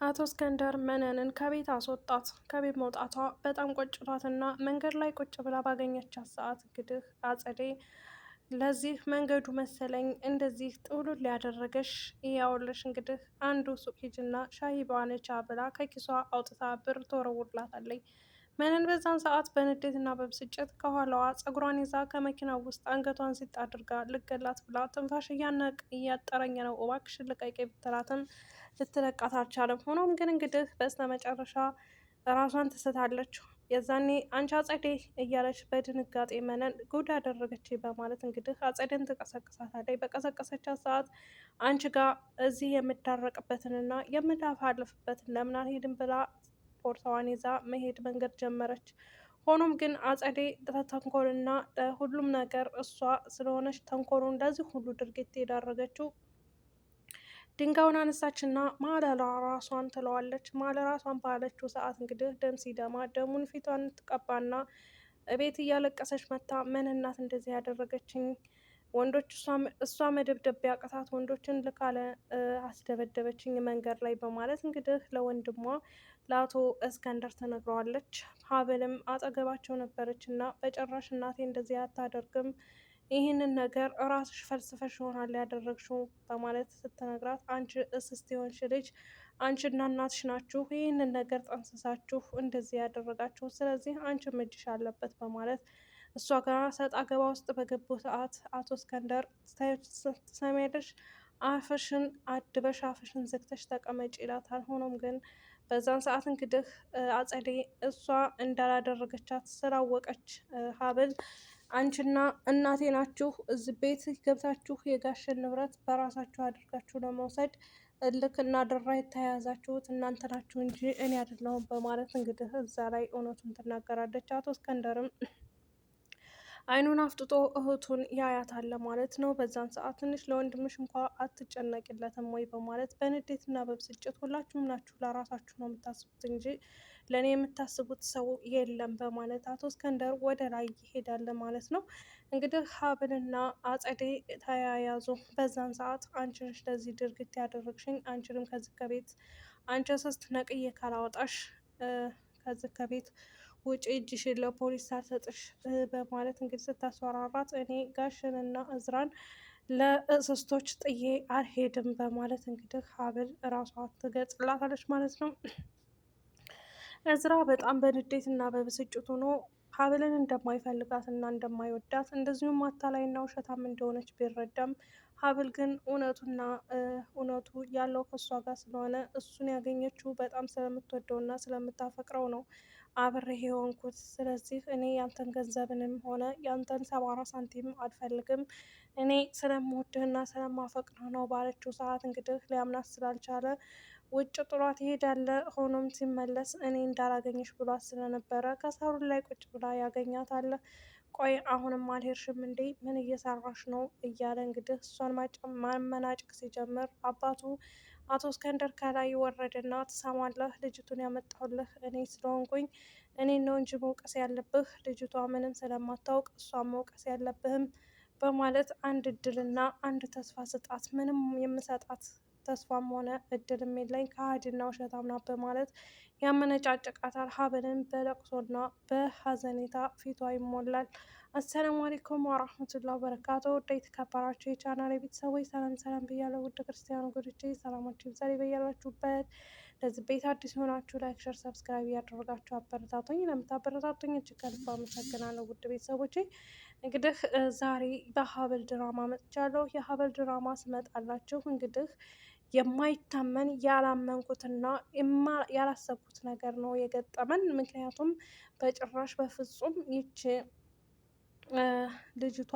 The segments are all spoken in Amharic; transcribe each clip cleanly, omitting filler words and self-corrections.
አቶ እስከንደር መነንን ከቤት አስወጣት። ከቤት መውጣቷ በጣም ቆጭቷትና መንገድ ላይ ቁጭ ብላ ባገኘቻት ሰዓት እንግዲህ አጸዴ ለዚህ መንገዱ መሰለኝ እንደዚህ ጥውሉል ሊያደረገሽ እያወለሽ እንግዲህ አንዱ ሱቅ ሂጅና ሻሂ በዋነቻ ብላ ከኪሷ አውጥታ ብር ተወረውርላታለች። መነን በዛን ሰዓት በንዴትና በብስጭት ከኋላዋ ጸጉሯን ይዛ ከመኪናው ውስጥ አንገቷን ሲጥ አድርጋ ልገላት ብላ ትንፋሽ እያጠረኝ ነው እባክሽን ልቀቂኝ ብትላትም ልትለቃት አልቻለም። ሆኖም ግን እንግዲህ በስተ መጨረሻ ራሷን ትስታለች። የዛኔ አንቺ አጸዴ እያለች በድንጋጤ መነን ጉድ አደረገች በማለት እንግዲህ አጸዴን ትቀሰቅሳታለች። በቀሰቀሰቻት ሰዓት አንቺ ጋር እዚህ የምታረቅበትንና የምታፋልፍበትን ለምን አልሄድም ብላ ቦርሳዋን ይዛ መሄድ መንገድ ጀመረች። ሆኖም ግን አጸዴ ተንኮልና ሁሉም ነገር እሷ ስለሆነች ተንኮሉን እንደዚህ ሁሉ ድርጊት የዳረገችው ድንጋዩን አነሳችና ማለላ ራሷን ትለዋለች። ማለ ራሷን ባለችው ሰዓት እንግዲህ ደም ሲደማ ደሙን ፊቷን ትቀባና እቤት እያለቀሰች መታ ምን እናት እንደዚህ ያደረገችኝ ወንዶች እሷ መደብደብ ያቅታት ወንዶችን ልካለ አስደበደበችኝ መንገድ ላይ በማለት እንግዲህ ለወንድሟ ለአቶ እስከንደር ትነግረዋለች። ሀብልም አጠገባቸው ነበረች እና በጭራሽ እናቴ እንደዚህ አታደርግም ይህንን ነገር እራስሽ ፈልስፈሽ ይሆናል ያደረግሽው በማለት ስትነግራት አንቺ እስስት የሆንሽ ልጅ አንቺና እናትሽ ናችሁ ይህንን ነገር ጠንስሳችሁ እንደዚህ ያደረጋችሁ፣ ስለዚህ አንቺም እጅሽ አለበት በማለት እሷ ጋር ሰጥ አገባ ውስጥ በገቡ ሰዓት አቶ እስከንደር ትሰሚያለሽ አፍሽን አድበሽ አፍሽን ዘግተሽ ተቀመጭ ይላታል። ሆኖም ግን በዛን ሰዓት እንግዲህ አጸዴ እሷ እንዳላደረገቻት ስላወቀች ሀብል አንቺና እናቴ ናችሁ እዚህ ቤት ገብታችሁ የጋሽን ንብረት በራሳችሁ አድርጋችሁ ለመውሰድ እልክ እና ደራ የተያያዛችሁት እናንተ ናችሁ እንጂ እኔ አይደለሁም በማለት እንግዲህ እዛ ላይ እውነቱን ትናገራለች። አቶ እስከንደርም አይኑን አፍጥጦ እህቱን ያያታል ማለት ነው። በዛን ሰዓት ትንሽ ለወንድምሽ እንኳ አትጨነቂለትም ወይ በማለት በንዴትና በብስጭት ሁላችሁም ናችሁ ለራሳችሁ ነው የምታስቡት እንጂ ለእኔ የምታስቡት ሰው የለም በማለት አቶ እስከንደር ወደ ላይ ይሄዳል ማለት ነው። እንግዲህ ሀብልና አጸዴ ተያያዙ። በዛን ሰዓት አንቺ ነሽ ለዚህ ድርጊት ያደረግሽኝ፣ አንቺንም ከዚህ ከቤት አንቺ ስስት ነቅዬ ካላወጣሽ ከዚህ ከቤት ውጭ እጅሽን ለፖሊስ ሳልሰጥሽ በማለት እንግዲህ ስታስፈራራት እኔ ጋሽንና እዝራን ለእስስቶች ጥዬ አልሄድም በማለት እንግዲህ ሀብል እራሷ ትገጽላታለች ማለት ነው። እዝራ በጣም በንዴት እና በብስጭት ሆኖ ሀብልን እንደማይፈልጋት እና እንደማይወዳት እንደዚሁም አታላይና ውሸታም እንደሆነች ቢረዳም ሀብል ግን እውነቱ ያለው ከእሷ ጋር ስለሆነ እሱን ያገኘችው በጣም ስለምትወደው እና ስለምታፈቅረው ነው አብሬ የሆንኩት። ስለዚህ እኔ ያንተን ገንዘብንም ሆነ ያንተን 74 ሳንቲም አልፈልግም እኔ ስለምወድህና ስለማፈቅርህ ነው ባለችው ሰዓት እንግዲህ ሊያምናት ስላልቻለ ውጭ ጥሏት ይሄዳል። ሆኖም ሲመለስ እኔ እንዳላገኘሽ ብሏት ስለነበረ ከሳሩን ላይ ቁጭ ብላ ያገኛታል። ቆይ አሁንም አልሄድሽም እንዴ ምን እየሰራሽ ነው እያለ እንግዲህ እሷን ማመናጨቅ ሲጀምር አባቱ አቶ እስከንደር ከላይ ወረደና ትሰማለህ ልጅቱን ያመጣሁልህ እኔ ስለሆንኩኝ እኔን ነው እንጂ መውቀስ ያለብህ ልጅቷ ምንም ስለማታውቅ እሷን መውቀስ ያለብህም በማለት አንድ እድልና አንድ ተስፋ ስጣት፣ ምንም የምሰጣት ተስፋም ሆነ እድልም የለኝ ከሃዲና ውሸታም ናት በማለት ያመነጫጭቃታል። ሀብልን በለቅሶና በሀዘኔታ ፊቷ ይሞላል። አሰላሙ አለይኩም ወራህመቱላሂ ወበረካቱ። ውድ የተከበራችሁ የቻናል ቤተሰቦች ሰላም ሰላም ብያለሁ። ውድ ክርስቲያኑ ጎዶቼ ሰላማችሁ ይብዛል በያላችሁበት። ለዚህ ቤት አዲስ የሆናችሁ ላይክ፣ ሸር፣ ሰብስክራይብ ያደረጋችሁ አበረታቱኝ። ለምታበረታቱኝ እጅግ ከልብ አመሰግናለሁ። ውድ ቤተሰቦቼ እንግዲህ ዛሬ በሀብል ድራማ መጥቻለሁ። የሀብል ድራማ ስመጣላችሁ እንግዲህ የማይታመን ያላመንኩትና ያላሰብኩት ነገር ነው የገጠመን። ምክንያቱም በጭራሽ በፍጹም ይች ልጅቷ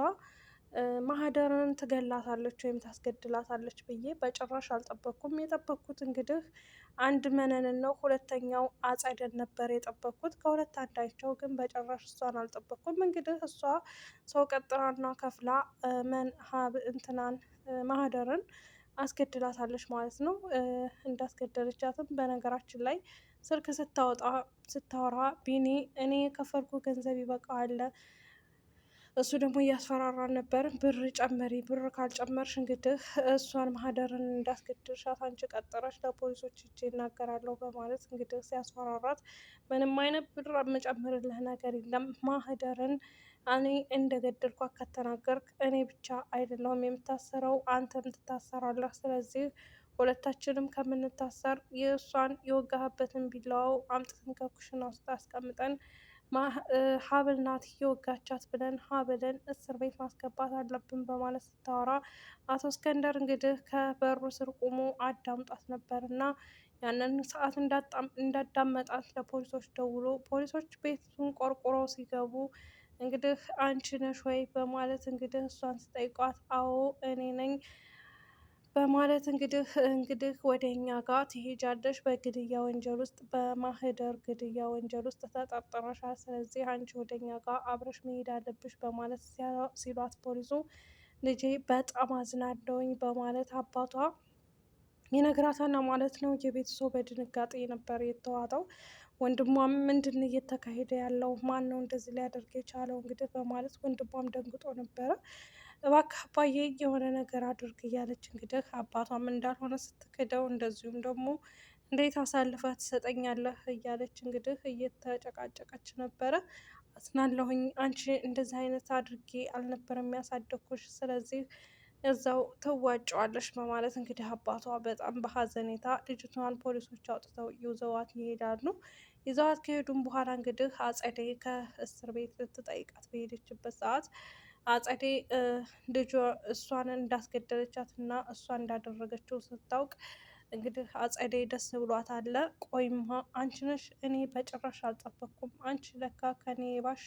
ማህደርን ትገላታለች ወይም ታስገድላታለች ብዬ በጭራሽ አልጠበቅኩም። የጠበቅኩት እንግዲህ አንድ መነንን ነው፣ ሁለተኛው አጸደን ነበር የጠበቅኩት። ከሁለት አንዳቸው ግን በጭራሽ እሷን አልጠበቅኩም። እንግዲህ እሷ ሰው ቀጥራና ከፍላ እንትናን ማህደርን አስገድላታለች ማለት ነው። እንዳስገደለቻትም በነገራችን ላይ ስልክ ስታወራ ቢኒ እኔ የከፈልኩ ገንዘብ ይበቃዋል እሱ ደግሞ እያስፈራራን ነበር። ብር ጨመሪ፣ ብር ካልጨመርሽ እንግዲህ እሷን ማህደርን እንዳስገድልሻት አንቺ ቀጠረሽ ለፖሊሶች እጅ ይናገራለሁ በማለት እንግዲህ ሲያስፈራራት፣ ምንም አይነት ብር የምጨምርልህ ነገር የለም ማህደርን እኔ እንደገደልኳት ከተናገርክ እኔ ብቻ አይደለሁም የምታሰረው አንተም ትታሰራለህ። ስለዚህ ሁለታችንም ከምንታሰር የእሷን የወጋህበትን ቢላዋው አምጥተን ከኩሽና ውስጥ አስቀምጠን ሀብል ናት የወጋቻት ብለን ሀብልን እስር ቤት ማስገባት አለብን በማለት ስታወራ አቶ እስከንደር እንግዲህ ከበሩ ስር ቆሞ አዳምጧት ነበር እና ያንን ሰዓት እንዳዳመጣት ለፖሊሶች ደውሎ ፖሊሶች ቤቱን ቆርቁሮ ሲገቡ እንግዲህ አንቺ ነሽ ወይ በማለት እንግዲህ እሷን ስጠይቋት አዎ እኔ ነኝ በማለት እንግዲህ ወደ እኛ ጋር ትሄጃለሽ፣ በግድያ ወንጀል ውስጥ በማህደር ግድያ ወንጀል ውስጥ ተጠርጥረሻል፣ ስለዚህ አንቺ ወደ እኛ ጋር አብረሽ መሄድ አለብሽ በማለት ሲሏት ፖሊሱ ልጄ በጣም አዝናለሁኝ በማለት አባቷ ይነግራታል ማለት ነው። የቤተሰቡ በድንጋጤ ነበር የተዋጠው። ወንድሟም ምንድን እየተካሄደ ያለው ማን ነው እንደዚህ ሊያደርግ የቻለው እንግዲህ በማለት ወንድሟም ደንግጦ ነበረ። እባክህ አባዬ የሆነ ነገር አድርግ እያለች እንግዲህ አባቷም እንዳልሆነ ስትክደው፣ እንደዚሁም ደግሞ እንዴት አሳልፈህ ትሰጠኛለህ እያለች እንግዲህ እየተጨቃጨቀች ነበረ። አዝናለሁኝ አንቺ እንደዚህ አይነት አድርጌ አልነበረም የሚያሳደግኩሽ፣ ስለዚህ እዛው ትዋጫዋለሽ በማለት እንግዲህ አባቷ በጣም በሀዘኔታ ልጅቷን ፖሊሶች አውጥተው ይዘዋት ይሄዳሉ። ይዘዋት ከሄዱም በኋላ እንግዲህ አጸዴ ከእስር ቤት ልትጠይቃት በሄደችበት ሰዓት አጸዴ ልጇ እሷን እንዳስገደለቻት እና እሷ እንዳደረገችው ስታውቅ እንግዲህ አጸዴ ደስ ብሏት አለ። ቆይማ አንቺ ነሽ? እኔ በጭራሽ አልጠበቅኩም። አንቺ ለካ ከኔ ባሽ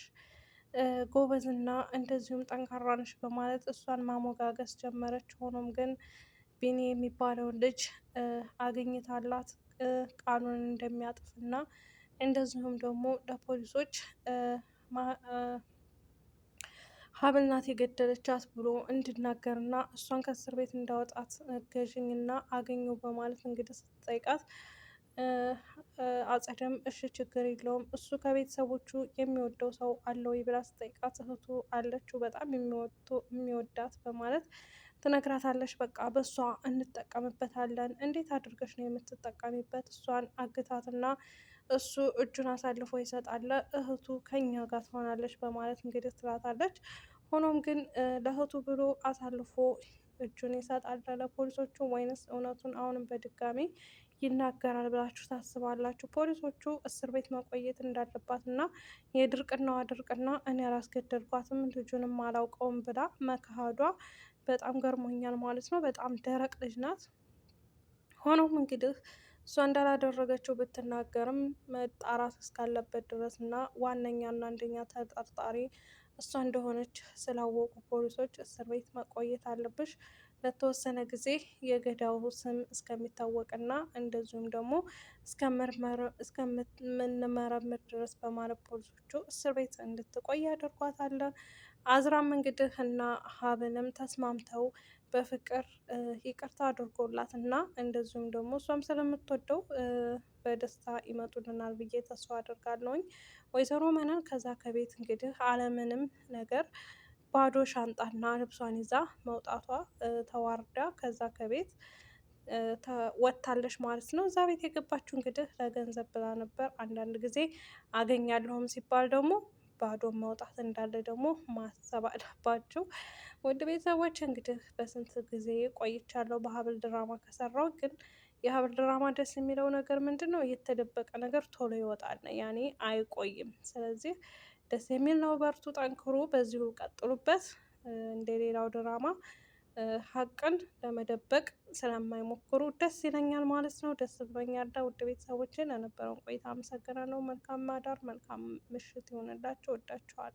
ጎበዝና እንደዚሁም ጠንካራ ነሽ በማለት እሷን ማሞጋገስ ጀመረች። ሆኖም ግን ቢኒ የሚባለውን ልጅ አግኝታላት ቃሉን እንደሚያጥፍና እንደዚሁም ደግሞ ለፖሊሶች ሀብል ናት የገደለቻት ብሎ እንድናገርና እሷን ከእስር ቤት እንዳወጣት ገዥኝና አገኘው በማለት እንግዲህ ስትጠይቃት አጸደም እሺ ችግር የለውም እሱ ከቤተሰቦቹ የሚወደው ሰው አለ ወይ ብላ ስትጠይቃት እህቱ አለችው በጣም የሚወዳት በማለት ትነግራታለች። በቃ በእሷ እንጠቀምበታለን። እንዴት አድርገሽ ነው የምትጠቀሚበት? እሷን አግታትና እሱ እጁን አሳልፎ ይሰጣል፣ እህቱ ከኛ ጋር ትሆናለች በማለት እንግዲህ ትላታለች። ሆኖም ግን ለእህቱ ብሎ አሳልፎ እጁን ይሰጣል ለፖሊሶቹ ወይንስ እውነቱን አሁንም በድጋሚ ይናገራል ብላችሁ ታስባላችሁ? ፖሊሶቹ እስር ቤት መቆየት እንዳለባት እና የድርቅናዋ ድርቅና እኔ አላስገደልኳትም ልጁንም አላውቀውም ብላ መካዷ በጣም ገርሞኛል ማለት ነው። በጣም ደረቅ ልጅ ናት። ሆኖም እንግዲህ እሷ እንዳላደረገችው ብትናገርም መጣራት እስካለበት ድረስ እና ዋነኛና አንደኛ ተጠርጣሪ እሷ እንደሆነች ስላወቁ ፖሊሶች እስር ቤት መቆየት አለብሽ ለተወሰነ ጊዜ የገዳው ስም እስከሚታወቅና እንደዚሁም ደግሞ እስከምንመረምር ድረስ በማለት ፖሊሶቹ እስር ቤት እንድትቆይ ያደርጓታል። አዝራም እንግዲህ እና ሀብንም ተስማምተው በፍቅር ይቅርታ አድርጎላት እና እንደዚሁም ደግሞ እሷም ስለምትወደው በደስታ ይመጡልናል ብዬ ተስፋ አድርጋለሁኝ። ወይዘሮ መነን ከዛ ከቤት እንግዲህ አለምንም ነገር ባዶ ሻንጣና ልብሷን ይዛ መውጣቷ ተዋርዳ ከዛ ከቤት ወጥታለች ማለት ነው። እዛ ቤት የገባችው እንግዲህ ለገንዘብ ብላ ነበር። አንዳንድ ጊዜ አገኛለሁም ሲባል ደግሞ ባዶ መውጣት እንዳለ ደግሞ ማሰብ አለባቸው። ውድ ቤተሰቦች እንግዲህ በስንት ጊዜ ቆይቻለሁ በሀብል ድራማ ከሰራው። ግን የሀብል ድራማ ደስ የሚለው ነገር ምንድን ነው? የተደበቀ ነገር ቶሎ ይወጣል፣ ያኔ አይቆይም። ስለዚህ ደስ የሚል ነው። በርቱ፣ ጠንክሩ፣ በዚሁ ቀጥሉበት። እንደ ሌላው ድራማ ሀቅን ለመደበቅ ስለማይሞክሩ ደስ ይለኛል ማለት ነው። ደስ ብሎኛል። ውድ ቤተሰቦችን ለነበረውን ቆይታ አመሰግናለሁ። መልካም ማዳር፣ መልካም ምሽት ይሆንላቸው። ወዳችኋል።